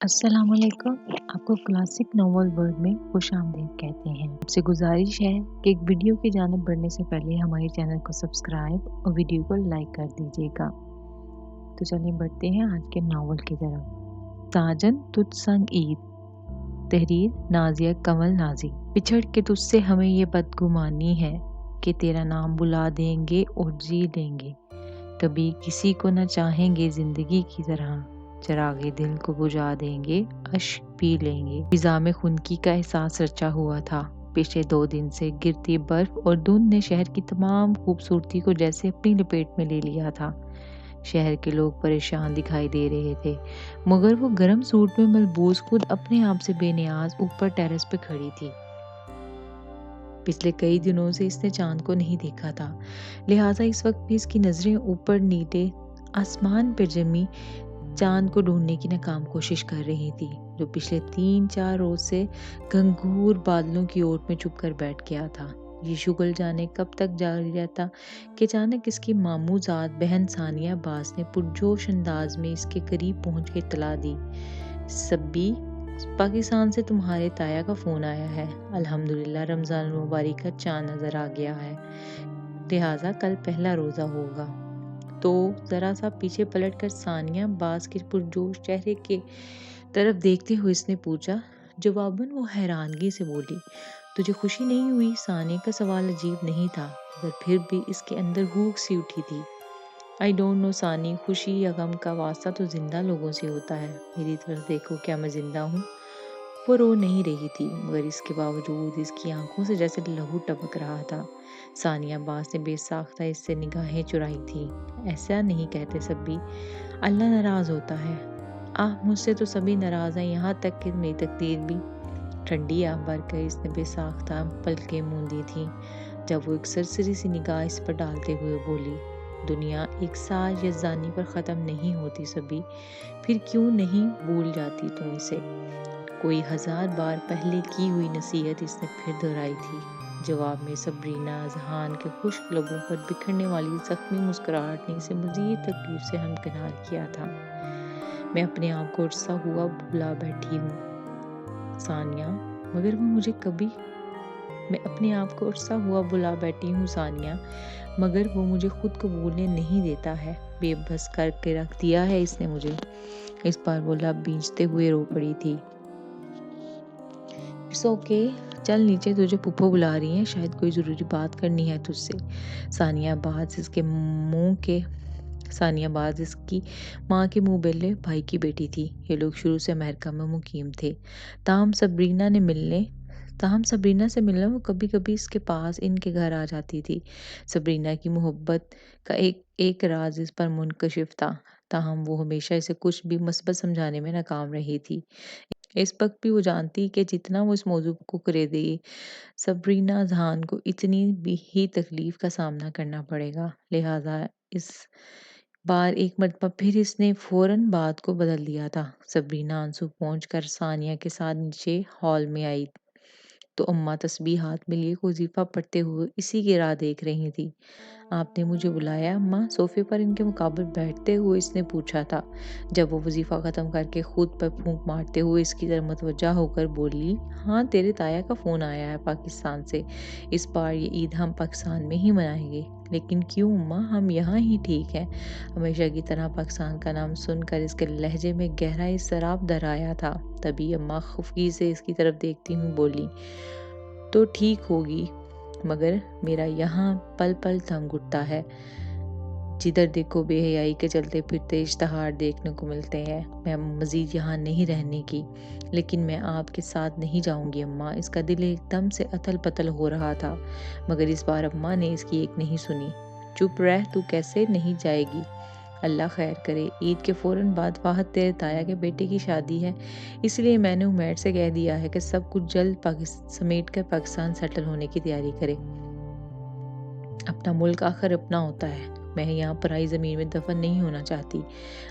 السلام علیکم، آپ کو کلاسک ناول ورلڈ میں خوش آمدید کہتے ہیں۔ آپ سے گزارش ہے کہ ایک ویڈیو کی جانب بڑھنے سے پہلے ہمارے چینل کو سبسکرائب اور ویڈیو کو لائک کر دیجیے گا۔ تو چلیے بڑھتے ہیں آج کے ناول کی طرف۔ ساجن تجھ سنگ عید، تحریر نازیہ کنول نازی۔ پچھڑ کے تجھ سے ہمیں یہ بدگمانی ہے کہ تیرا نام بلا دیں گے اور جی لیں گے، کبھی کسی کو نہ چاہیں گے زندگی کی طرح، چراغے دل کو بجھا دیں گے، اشک پی لیں گے۔ فضا میں خنکی کا احساس رچا ہوا تھا۔ پچھلے 2 دن سے گرتی برف اور دھند نے شہر کی تمام خوبصورتی کو جیسے اپنی لپیٹ میں لے لیا تھا۔ شہر کے لوگ پریشان دکھائی دے رہے تھے، مگر وہ گرم سوٹ میں ملبوس خود اپنے آپ سے بے نیاز اوپر ٹیرس پہ کھڑی تھی۔ پچھلے کئی دنوں سے اس نے چاند کو نہیں دیکھا تھا، لہٰذا اس وقت بھی اس کی نظریں اوپر نیلے آسمان پہ جمی چاند کو ڈھونڈنے کی ناکام کوشش کر رہی تھی، جو پچھلے 3-4 روز سے گھنگھور بادلوں کی اوٹ میں چھپ کر بیٹھ گیا تھا۔ یہ شغل جانے کب تک جاری رہتا کہ اچانک اس کی ماموں زاد بہن ثانیہ عباس نے پرجوش انداز میں اس کے قریب پہنچ کے اطلاع دی، سبی، پاکستان سے تمہارے تایا کا فون آیا ہے، الحمدللہ رمضان المبارک کا چاند نظر آ گیا ہے، لہٰذا کل پہلا روزہ ہوگا۔ تو ذرا سا پیچھے پلٹ کر ثانیہ عباس کے پرجوش چہرے کے طرف دیکھتے ہوئے اس نے پوچھا۔ جواباً وہ حیرانگی سے بولی، تجھے خوشی نہیں ہوئی؟ ثانیہ کا سوال عجیب نہیں تھا، مگر پھر بھی اس کے اندر ہوک سی اٹھی تھی۔ آئی ڈونٹ نو ثانی، خوشی یا غم کا واسطہ تو زندہ لوگوں سے ہوتا ہے، میری طرف دیکھو، کیا میں زندہ ہوں؟ وہ رو نہیں رہی تھی، مگر اس کے باوجود اس کی آنکھوں سے جیسے لہو ٹپک رہا تھا۔ ثانیہ عباس نے بے ساختہ اس سے نگاہیں چرائی تھی۔ ایسا نہیں کہتے سبی، اللہ ناراض ہوتا ہے۔ مجھ سے تو سبھی ناراض ہیں، یہاں تک کہ میری تقدیر بھی۔ ٹھنڈی آہ بھر کر اس نے بے ساختہ پلکیں موندی تھیں، جب وہ ایک سرسری سی نگاہ اس پر ڈالتے ہوئے بولی، دنیا ایک ساز یا زانی پر ختم نہیں ہوتی سبی، پھر کیوں نہیں بھول جاتی تم اسے؟ کوئی 1000 بار پہلے کی ہوئی نصیحت اس نے پھر دہرائی تھی۔ جواب میں سبرینا اذہان کے خشک لبوں پر بکھرنے والی زخمی مسکراہٹ نے اسے مزید تکلیف سے ہمکنار کیا تھا۔ میں اپنے آپ کو عرصہ ہوا بلا بیٹھی ہوں ثانیہ، مگر وہ مجھے کبھی میں اپنے آپ کو عرصہ ہوا بلا بیٹھی ہوں ثانیہ، مگر وہ مجھے خود کو بھولنے نہیں دیتا ہے، بے بس کر کے رکھ دیا ہے اس نے مجھے۔ اس بار وہ لب بھینچتے ہوئے رو پڑی تھی۔ اٹس اوکے، چل نیچے، تجھے پھپھو بلا رہی ہیں، شاید کوئی ضروری بات کرنی ہے تجھ سے۔ ثانیہ عباس اس کی ماں کے منہ بلے بھائی کی بیٹی تھی۔ یہ لوگ شروع سے امریکہ میں مقیم تھے، تاہم سبرینا سے ملنے وہ کبھی کبھی اس کے پاس ان کے گھر آ جاتی تھی۔ سبرینا کی محبت کا ایک راز اس پر منکشف تھا، تاہم وہ ہمیشہ اسے کچھ بھی مثبت سمجھانے میں ناکام رہی تھی۔ اس وقت بھی وہ جانتی کہ جتنا وہ اس موضوع کو کرے دے، سبرینا اذہان کو اتنی ہی تکلیف کا سامنا کرنا پڑے گا، لہٰذا اس بار ایک مرتبہ پھر اس نے فوراً بات کو بدل دیا تھا۔ سبرینا آنسو پہنچ کر ثانیہ کے ساتھ نیچے ہال میں آئی تو اماں تسبیح ہاتھ میں لیے وظیفہ پڑھتے ہوئے اسی کی راہ دیکھ رہی تھی۔ آپ نے مجھے بلایا اماں؟ صوفے پر ان کے مقابل بیٹھتے ہوئے اس نے پوچھا تھا، جب وہ وظیفہ ختم کر کے خود پر پھونک مارتے ہوئے اس کی طرف متوجہ ہو کر بولی، ہاں تیرے تایا کا فون آیا ہے پاکستان سے، اس بار یہ عید ہم پاکستان میں ہی منائیں گے۔ لیکن کیوں اماں، ہم یہاں ہی ٹھیک ہیں۔ ہمیشہ کی طرح پاکستان کا نام سن کر اس کے لہجے میں گہرا اضطراب در آیا تھا۔ تبھی اماں خفگی سے اس کی طرف دیکھتی ہوئی بولی، تو ٹھیک ہوگی، مگر میرا یہاں پل پل تھم گھٹتا ہے، جدھر دیکھو بے حیائی کے چلتے پھرتے اشتہار دیکھنے کو ملتے ہیں۔ میں مزید یہاں نہیں رہنے کی، لیکن میں آپ کے ساتھ نہیں جاؤں گی اماں۔ اس کا دل ایک دم سے اتھل پتھل ہو رہا تھا، مگر اس بار اماں نے اس کی ایک نہیں سنی۔ چپ رہ، تو کیسے نہیں جائے گی؟ اللہ خیر کرے، عید کے فوراً بعد واحد تیرے تایا کے بیٹے کی شادی ہے، اس لیے میں نے عمیر سے کہہ دیا ہے کہ سب کچھ جلد سمیٹ کر پاکستان سیٹل ہونے کی تیاری کرے۔ اپنا ملک آخر اپنا ہوتا ہے، میں یہاں پرائی زمین میں دفن نہیں ہونا چاہتی۔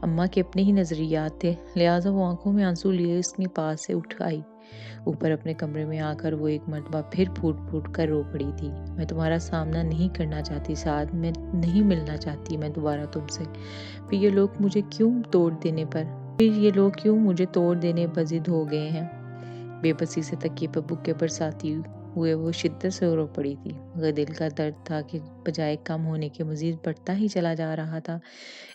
اماں کے اپنے ہی نظریات تھے، لہٰذا وہ آنکھوں میں آنسو لیے اس کے پاس سے اٹھ آئی۔ اوپر اپنے کمرے میں آ کر وہ ایک مرتبہ پھر پھوٹ پھوٹ کر رو پڑی تھی۔ میں تمہارا سامنا نہیں کرنا چاہتی سعد، میں نہیں ملنا چاہتی میں دوبارہ تم سے، پھر یہ لوگ مجھے کیوں توڑ دینے پر پھر یہ لوگ کیوں مجھے توڑ دینے پر ضد ہو گئے ہیں؟ بے بسی سے تکیے پر بکے برساتی ہوئے وہ شدت سے رو پڑی تھی، مگر دل کا درد تھا کہ بجائے کم ہونے کے مزید بڑھتا ہی چلا جا رہا تھا۔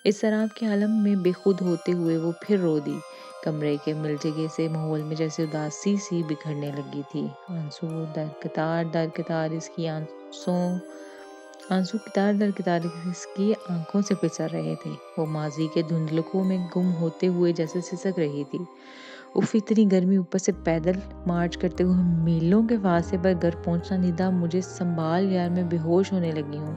اس طرح کے عالم میں بے خود ہوتے ہوئے وہ پھر رو دی۔ کمرے کے ملجگے سے ماحول میں جیسے اداسی سی بکھرنے لگی تھی۔ در قطار اس کی آنکھوں سے پسر رہے تھے۔ وہ ماضی کے دھندلکوں میں گم ہوتے ہوئے جیسے سسک رہی تھی۔ اف، اتنی گرمی، اوپر سے پیدل مارچ کرتے ہوئے میلوں کے فاصلے پر گھر پہنچنا۔ ندا، مجھے سنبھال یار، میں بے ہوش ہونے لگی ہوں۔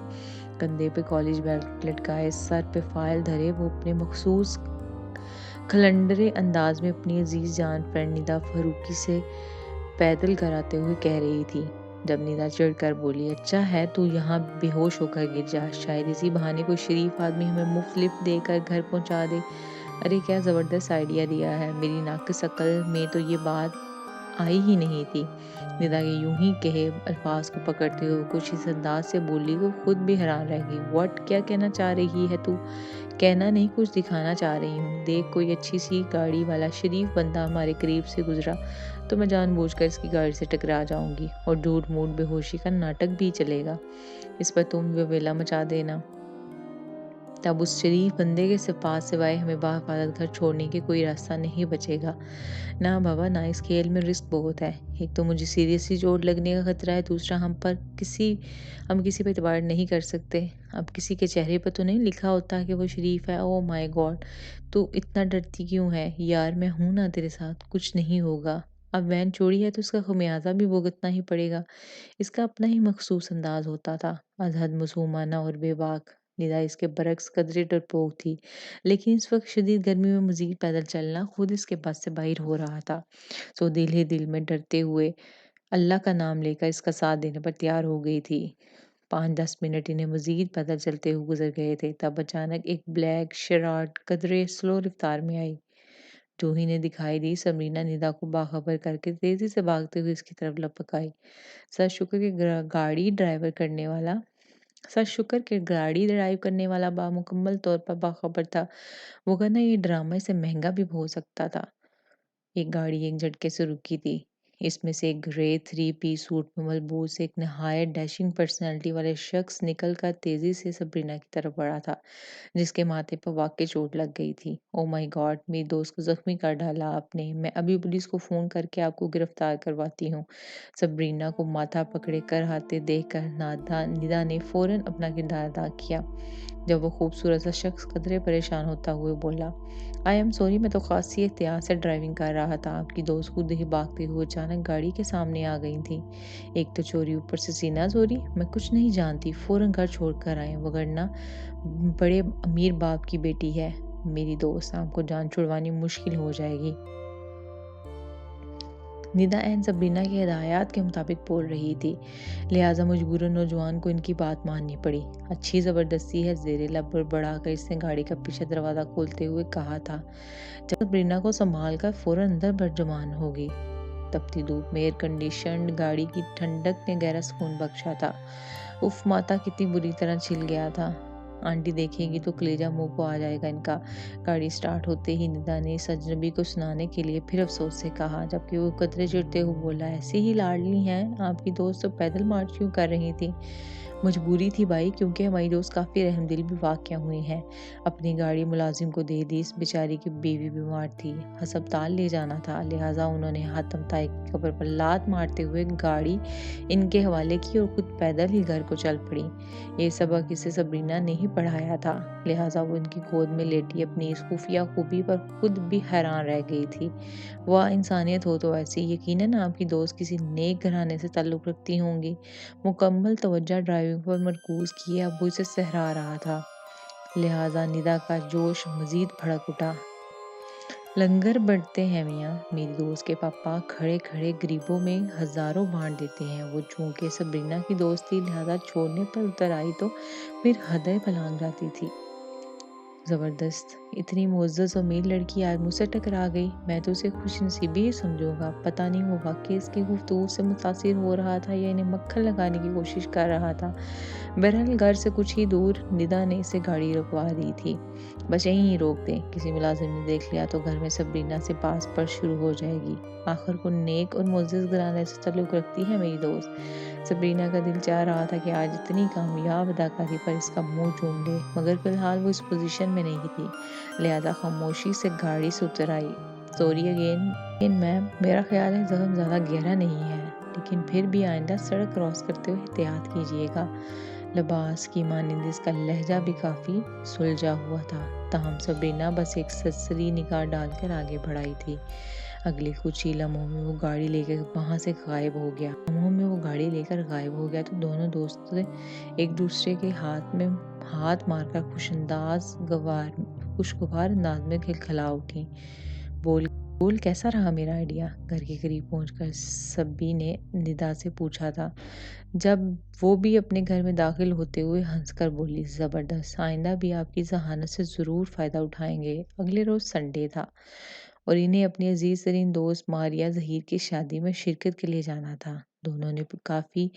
کندھے پہ کالج بیلٹ لٹکائے، سر پہ فائل دھرے، وہ اپنے مخصوص کھلنڈرے انداز میں اپنی عزیز جان فرینڈ ندا فاروقی سے پیدل گھر آتے ہوئے کہہ رہی تھی۔ جب ندا چڑھ کر بولی، اچھا ہے تو یہاں بے ہوش ہو کر گر جا، شاید اسی بہانے کوئی شریف آدمی ہمیں مفت لفٹ دے کر گھر پہنچا دے۔ ارے کیا زبردست آئیڈیا دیا ہے، میری ناقص عقل میں تو یہ بات آئی ہی نہیں تھی۔ ندا کے یوں ہی کہے الفاظ کو پکڑتے ہوئے کچھ اس انداز سے بولی وہ خود بھی حیران رہ گئی۔ واٹ، کیا کہنا چاہ رہی ہے تو؟ کہنا نہیں، کچھ دکھانا چاہ رہی ہوں۔ دیکھ، کوئی اچھی سی گاڑی والا شریف بندہ ہمارے قریب سے گزرا تو میں جان بوجھ کر اس کی گاڑی سے ٹکرا جاؤں گی، اور جھوٹ موٹ بے ہوشی کا ناٹک بھی چلے گا، اس پر تم ویلا مچا دینا۔ تب اس شریف بندے کے پاس سوائے ہمیں بحفاظت گھر چھوڑنے کے کوئی راستہ نہیں بچے گا۔ نہ بابا نہ، اس کھیل میں رسک بہت ہے۔ ایک تو مجھے سیریسلی چوٹ لگنے کا خطرہ ہے، دوسرا ہم کسی پہ اعتبار نہیں کر سکتے۔ اب کسی کے چہرے پر تو نہیں لکھا ہوتا کہ وہ شریف ہے۔ او مائی گاڈ، تو اتنا ڈرتی کیوں ہے؟ یار میں ہوں نا تیرے ساتھ، کچھ نہیں ہوگا۔ اب وین چوری ہے تو اس کا خمیازہ بھی بھگتنا ہی پڑے گا۔ اس کا اپنا ہی مخصوص انداز ہوتا تھا، از حد معصومانہ اور بے باک۔ ندا اس کے برعکس قدرے ڈرپوک تھی، لیکن اس وقت شدید گرمی میں مزید پیدل چلنا خود اس کے بس سے باہر ہو رہا تھا۔ سو دل ہی دل میں ڈرتے ہوئے اللہ کا نام لے کر اس کا ساتھ دینے پر تیار ہو گئی تھی۔ 5-10 منٹ انہیں مزید پیدل چلتے ہوئے گزر گئے تھے، تب اچانک ایک بلیک شرارڈ قدرے سلو رفتار میں آئی۔ جو ہی نے دکھائی دی، سبرینا ندا کو باخبر کر کے تیزی سے بھاگتے ہوئے اس کی طرف لپک آئی۔ سر شکر کہ گاڑی ڈرائیو کرنے والا مکمل طور پر باخبر تھا، وگرنہ یہ ڈرامہ اسے مہنگا بھی ہو سکتا تھا۔ ایک گاڑی ایک جھٹکے سے رکی تھی۔ اس میں سے ایک گرے 3 پیس سوٹ میں ملبوس ایک نہایت ڈیشنگ پرسنالٹی والے شخص نکل کر تیزی سے سبرینا کی طرف بڑھا تھا، جس کے ماتھے پر واقعی چوٹ لگ گئی تھی۔ او مائی گاڈ، میری دوست کو زخمی کر ڈالا آپ نے، میں ابھی پولیس کو فون کر کے آپ کو گرفتار کرواتی ہوں۔ سبرینا کو ماتھا پکڑے کر ہاتھے دیکھ کر ندا نے فوراً اپنا کردار ادا کیا۔ جب وہ خوبصورت سا شخص قدرے پریشان ہوتا ہوئے بولا، آئی ایم سوری، میں تو خاصی احتیاط سے ڈرائیونگ کر رہا تھا۔ آپ کی دوست خود ہی بھاگتے ہوئے اچانک گاڑی کے سامنے آ گئی تھی۔ ایک تو چوری، اوپر سے سینہ زوری۔ میں کچھ نہیں جانتی، فوراً گھر چھوڑ کر آئیں، وگرنہ بڑے امیر باپ کی بیٹی ہے میری دوست، آپ کو جان چھڑوانی مشکل ہو جائے گی۔ ندا عین سبرینا کی ہدایات کے مطابق بول رہی تھی، لہٰذا مجبوراً نوجوان کو ان کی بات ماننی پڑی۔ اچھی زبردستی ہے، زیر لب بڑبڑا کر اس نے گاڑی کا پیچھے دروازہ کھولتے ہوئے کہا تھا، جب سبرینا کو سنبھال کر فوراً اندر برجمان ہوگی۔ تپتی دھوپ میں ایئر کنڈیشنڈ گاڑی کی ٹھنڈک نے گہرا سکون بخشا تھا۔ اف، ماتھا کتنی بری طرح چھل گیا تھا، آنٹی دیکھیں گی تو کلیجہ منہ کو آ جائے گا ان کا۔ گاڑی سٹارٹ ہوتے ہی ندا نے اس اجنبی کو سنانے کے لیے پھر افسوس سے کہا، جبکہ وہ قدرے چڑھتے ہوئے بولا، ایسی ہی لاڈلی ہیں آپ کی دوست، تو پیدل مارچ کیوں کر رہی تھی؟ مجبوری تھی بھائی، کیونکہ ہماری دوست کافی رحم دل بھی واقع ہوئی ہیں۔ اپنی گاڑی ملازم کو دے دی، اس بیچاری کی بیوی بیمار تھی، ہسپتال لے جانا تھا، لہٰذا انہوں نے حاتم طائی کی قبر پر لات مارتے ہوئے گاڑی ان کے حوالے کی اور خود پیدل ہی گھر کو چل پڑی۔ یہ سبق اسے سبرینا نے ہی پڑھایا تھا، لہٰذا وہ ان کی گود میں لیٹی اپنی اس خفیہ خوبی پر خود بھی حیران رہ گئی تھی۔ واہ، انسانیت ہو تو ایسی! یقیناً آپ کی دوست کسی نیک گھرانے سے تعلق رکھتی ہوں گی۔ مکمل توجہ ڈرائیونگ پر مرکوز کیے اب وہ اسے سہرا رہا تھا، لہٰذا ندا کا جوش مزید بھڑک اٹھا۔ لنگر بڑھتے ہیں میاں، میری دوست کے پاپا کھڑے کھڑے غریبوں میں ہزاروں بانٹ دیتے ہیں۔ وہ چونکہ سبرینا کی دوست تھی، لہٰذا چھوڑنے پر اتر آئی تو پھر ہدے پلانگ جاتی تھی۔ زبردست اتنی معزز و امیر لڑکی آج مجھ سے ٹکرا گئی، میں تو اسے خوش نصیبی ہی سمجھوں گا۔ پتہ نہیں وہ واقعی اس کی گفتگو سے متاثر ہو رہا تھا یا انہیں مکھن لگانے کی کوشش کر رہا تھا۔ بہرحال گھر سے کچھ ہی دور ندا نے اسے گاڑی رکوا دی تھی۔ بس یہیں ہی روک دیں، کسی ملازم نے دیکھ لیا تو گھر میں سبرینا سے باس پڑ شروع ہو جائے گی۔ آخر کو نیک اور معزز گھرانے سے تعلق رکھتی ہے میری دوست۔ سبرینا کا دل چاہ رہا تھا کہ آج اتنی کامیاب اداکاری پر اس کا منہ چوم لے، مگر فی الحال وہ اس پوزیشن میں نہیں تھی، لہذا خاموشی سے گاڑی سے اتر آئی۔ سوری اگین میم، میرا خیال ہے زخم زیادہ گہرا نہیں ہے، لیکن پھر بھی آئندہ سڑک کراس کرتے ہوئے احتیاط کیجیے گا۔ لباس کی مانند اس کا لہجہ بھی کافی سلجھا ہوا تھا، تاہم سبرینا بس ایک سرسری نگاہ ڈال کر آگے بڑھائی تھی۔ اگلے کچھ ہی لمحوں میں وہ گاڑی لے کر وہاں سے غائب ہو گیا تو دونوں دوست ایک دوسرے کے ہاتھ میں ہاتھ مار کر خوشگوار انداز میں کھلکھلا اٹھیں۔ بول کیسا رہا میرا آئیڈیا؟ گھر کے قریب پہنچ کر سبی نے ندا سے پوچھا تھا، جب وہ بھی اپنے گھر میں داخل ہوتے ہوئے ہنس کر بولی، زبردست، آئندہ بھی آپ کی ذہانت سے ضرور فائدہ اٹھائیں گے۔ اگلے روز سنڈے تھا اور انہیں اپنی عزیز ترین دوست ماریا ظہیر کی شادی میں شرکت کے لیے جانا تھا۔ دونوں نے کافی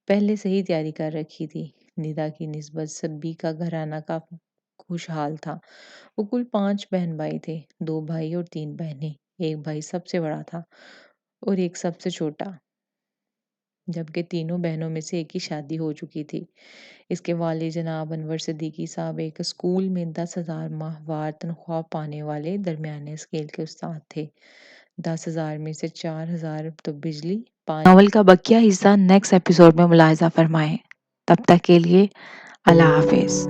پہلے سے ہی تیاری کر رکھی تھی۔ ندا کی نسبت سبی کا گھرانہ کافی خوشحال تھا۔ وہ کل 5 بہن بھائی تھے، 2 بھائی اور 3 بہنیں۔ ایک بھائی سب سے بڑا تھا اور ایک سب سے چھوٹا، جبکہ تینوں بہنوں میں سے ایک کی شادی ہو چکی تھی۔ اس کے والد جناب انور صدیقی صاحب ایک اسکول میں 10,000 ماہوار تنخواہ پانے والے درمیانے اسکیل کے استاد تھے۔ 10,000 میں سے 4,000 تو بجلی پانی۔ ناول کا بقیہ حصہ نیکسٹ ایپیسوڈ میں ملاحظہ فرمائیں۔ تب تک کے لیے اللہ حافظ۔